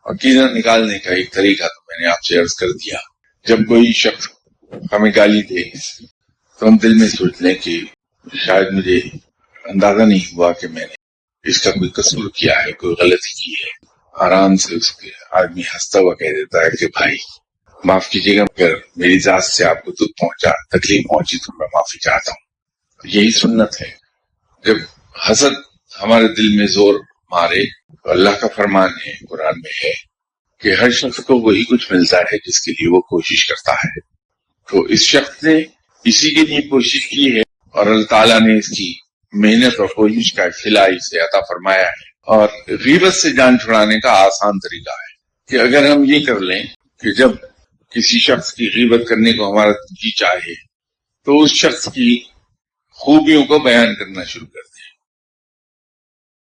عقیدہ نکالنے کا ایک طریقہ تو میں نے آپ سے عرض کر دیا. جب کوئی شخص ہمیں گالی دے تو ہم دل میں سوچ لیں کہ شاید مجھے اندازہ نہیں ہوا کہ میں نے اس کا کوئی قصور کیا ہے، کوئی غلطی کی ہے. آرام سے اس کے آدمی ہنستا ہوا کہہ دیتا ہے کہ بھائی معاف کیجیے گا، اگر میری ذات سے آپ کو دکھ پہنچا، تکلیف پہنچی تو میں معافی چاہتا ہوں. یہی سنت ہے. جب حسد ہمارے دل میں زور مارے تو اللہ کا فرمان ہے، قرآن میں ہے کہ ہر شخص کو وہی کچھ ملتا ہے جس کے لیے وہ کوشش کرتا ہے. تو اس شخص نے اسی کے لیے کوشش کی ہے اور اللہ تعالیٰ نے اس کی محنت اور کوشش کا صلہ اسے عطا فرمایا ہے. اور غیبت سے جان چھڑانے کا آسان طریقہ ہے کہ اگر ہم یہ کر لیں کہ جب کسی شخص کی غیبت کرنے کو ہمارا جی چاہے تو اس شخص کی خوبیوں کو بیان کرنا شروع کر دیں.